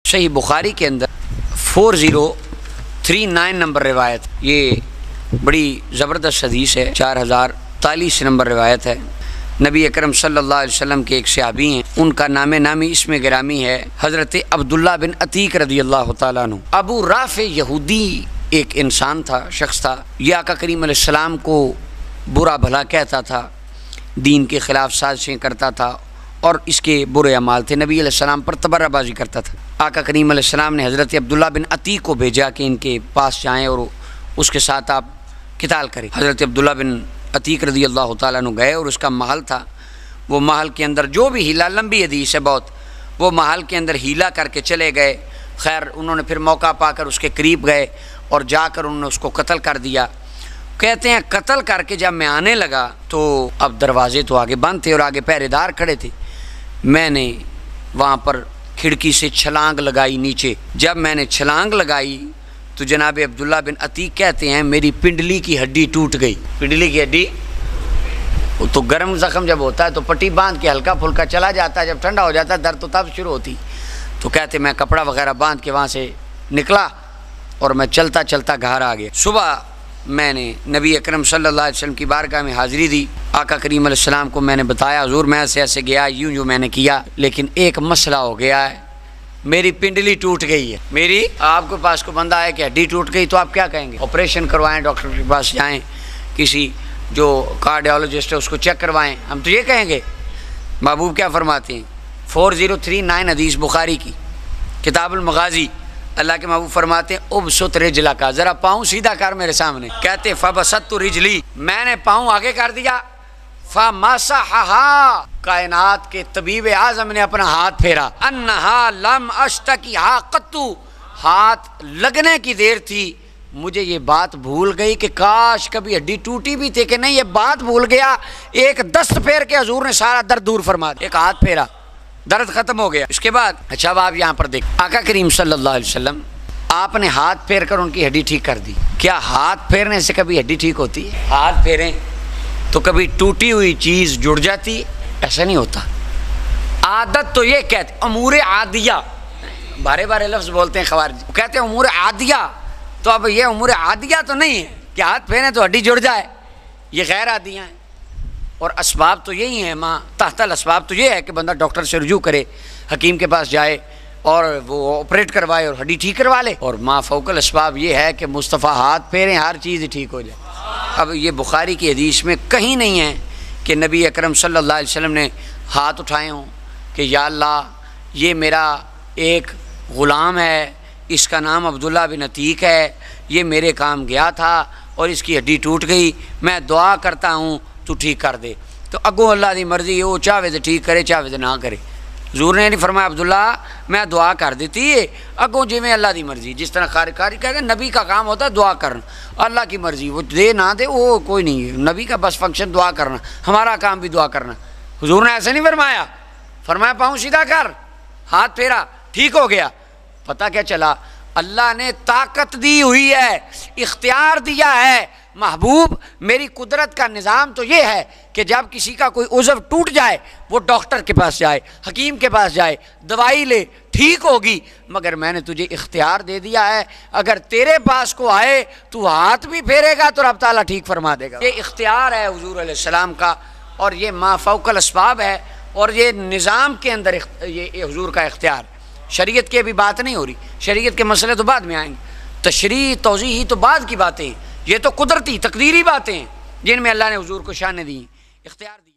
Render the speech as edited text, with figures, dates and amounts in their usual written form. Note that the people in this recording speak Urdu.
صحیح بخاری کے اندر 4039 نمبر روایت، یہ بڑی زبردست حدیث ہے، 4043 نمبر روایت ہے۔ نبی اکرم صلی اللہ علیہ وسلم کے ایک صحابی ہیں، ان کا نام نامی اسم گرامی ہے حضرت عبداللہ بن عتیق رضی اللہ تعالیٰ عنہ۔ ابو رافع یہودی ایک انسان تھا، شخص تھا، یہ آقا کریم علیہ السلام کو برا بھلا کہتا تھا، دین کے خلاف سازشیں کرتا تھا اور اس کے برے اعمال تھے، نبی علیہ السلام پر تبرہ بازی کرتا تھا۔ آقا کریم علیہ السلام نے حضرت عبداللہ بن عتیق کو بھیجا کہ ان کے پاس جائیں اور اس کے ساتھ آپ قتال کریں۔ حضرت عبداللہ بن عتیق رضی اللہ تعالیٰ عنہ گئے اور اس کا محل تھا، وہ محل کے اندر جو بھی ہیلا، لمبی حدیث ہے بہت، وہ محل کے اندر ہیلا کر کے چلے گئے۔ خیر انہوں نے پھر موقع پا کر اس کے قریب گئے اور جا کر انہوں نے اس کو قتل کر دیا۔ کہتے ہیں قتل کر کے جب میں آنے لگا تو اب دروازے تو آگے بند تھے اور آگے پہرے دار کھڑے تھے، میں نے وہاں پر کھڑکی سے چھلانگ لگائی نیچے۔ جب میں نے چھلانگ لگائی تو جناب عبداللہ بن عتیق کہتے ہیں میری پنڈلی کی ہڈی ٹوٹ گئی۔ پنڈلی کی ہڈی تو گرم زخم جب ہوتا ہے تو پٹی باندھ کے ہلکا پھلکا چلا جاتا ہے، جب ٹھنڈا ہو جاتا ہے درد تو تب شروع ہوتی۔ تو کہتے میں کپڑا وغیرہ باندھ کے وہاں سے نکلا اور میں چلتا چلتا گھر آ گیا۔ صبح میں نے نبی اکرم صلی اللہ علیہ وسلم کی بارگاہ میں حاضری دی۔ آقا کریم علیہ السلام کو میں نے بتایا حضور میں ایسے گیا، یوں میں نے کیا، لیکن ایک مسئلہ ہو گیا ہے، میری پنڈلی ٹوٹ گئی ہے۔ میری آپ کے پاس کو بندہ ہے کہ ہڈی ٹوٹ گئی تو آپ کیا کہیں گے؟ آپریشن کروائیں، ڈاکٹر کے پاس جائیں، کسی جو کارڈیالوجسٹ ہے اس کو چیک کروائیں، ہم تو یہ کہیں گے؟ محبوب کیا فرماتے ہیں؟ 4039 حدیث بخاری کی کتاب المغازی، اللہ کے محبوب فرماتے ہیں ابسط رجلک، ذرا پاؤں سیدھا کر میرے سامنے۔ کہتے فبسطت رجلی، میں نے پاؤں آگے کر دیا، فمسحھا، کائنات کے طبیب اعظم نے اپنا ہاتھ پھیرا، انہا لم اشتکیھا قط، ہاتھ لگنے کی دیر تھی، مجھے یہ بات بھول گئی کہ کاش کبھی ہڈی ٹوٹی بھی تھی کہ نہیں، یہ بات بھول گیا۔ ایک دست پھیر کے حضور نے سارا درد دور فرما دیا، ایک ہاتھ پھیرا، درد ختم ہو گیا۔ اس کے بعد اچھا اب آپ یہاں پر دیکھ، آقا کریم صلی اللہ علیہ وسلم آپ نے ہاتھ پھیر کر ان کی ہڈی ٹھیک کر دی۔ کیا ہاتھ پھیرنے سے کبھی ہڈی ٹھیک ہوتی ہے؟ ہاتھ پھیریں تو کبھی ٹوٹی ہوئی چیز جڑ جاتی؟ ایسا نہیں ہوتا۔ عادت تو یہ کہتے امور عادیہ، بارے بارے لفظ بولتے ہیں خوارج، کہتے ہیں امور عادیہ، تو اب یہ امور عادیہ تو نہیں ہے کہ ہاتھ پھیریں تو ہڈی جڑ جائے، یہ غیر عادیہ ہیں۔ اور اسباب تو یہی ہیں، ماں تحت الاسباب تو یہ ہے کہ بندہ ڈاکٹر سے رجوع کرے، حکیم کے پاس جائے اور وہ آپریٹ کروائے اور ہڈی ٹھیک کروا لے، اور ماں فوق الاسباب یہ ہے کہ مصطفیٰ ہاتھ پھیریں ہر چیز ٹھیک ہو جائے۔ اب یہ بخاری کی حدیث میں کہیں نہیں ہے کہ نبی اکرم صلی اللہ علیہ وسلم نے ہاتھ اٹھائے ہوں کہ یا اللہ یہ میرا ایک غلام ہے، اس کا نام عبداللہ بن عتیق ہے، یہ میرے کام گیا تھا اور اس کی ہڈی ٹوٹ گئی، میں دعا کرتا ہوں تو ٹھیک کر دے۔ تو اگوں اللہ دی مرضی، وہ چاہے تو ٹھیک کرے چاہے تو نہ کرے۔ حضور نے نہیں فرمایا عبداللہ میں دعا کر دیتی ہے، اگوں جی میں اللہ دی مرضی، جس طرح کاری کہتے ہیں نبی کا کام ہوتا ہے دعا کرنا، اللہ کی مرضی، وہ دے نہ دے وہ کوئی نہیں ہے، نبی کا بس فنکشن دعا کرنا، ہمارا کام بھی دعا کرنا۔ حضور نے ایسے نہیں فرمایا، فرمایا پاؤں سیدھا کر، ہاتھ پھیرا، ٹھیک ہو گیا۔ پتہ کیا چلا؟ اللہ نے طاقت دی ہوئی ہے، اختیار دیا ہے۔ محبوب میری قدرت کا نظام تو یہ ہے کہ جب کسی کا کوئی عضو ٹوٹ جائے وہ ڈاکٹر کے پاس جائے، حکیم کے پاس جائے، دوائی لے، ٹھیک ہوگی، مگر میں نے تجھے اختیار دے دیا ہے، اگر تیرے پاس کو آئے تو ہاتھ بھی پھیرے گا تو رب تعالیٰ ٹھیک فرما دے گا۔ یہ اختیار ہے حضور علیہ السلام کا، اور یہ ما فوق الاسباب ہے، اور یہ نظام کے اندر یہ حضور کا اختیار۔ شریعت کی ابھی بات نہیں ہو رہی، شریعت کے مسئلے تو بعد میں آئیں گے، تشریع توضیحی تو بعد کی باتیں ہیں، یہ تو قدرتی تقدیری باتیں ہیں جن میں اللہ نے حضور کو شان دی، اختیار دیا۔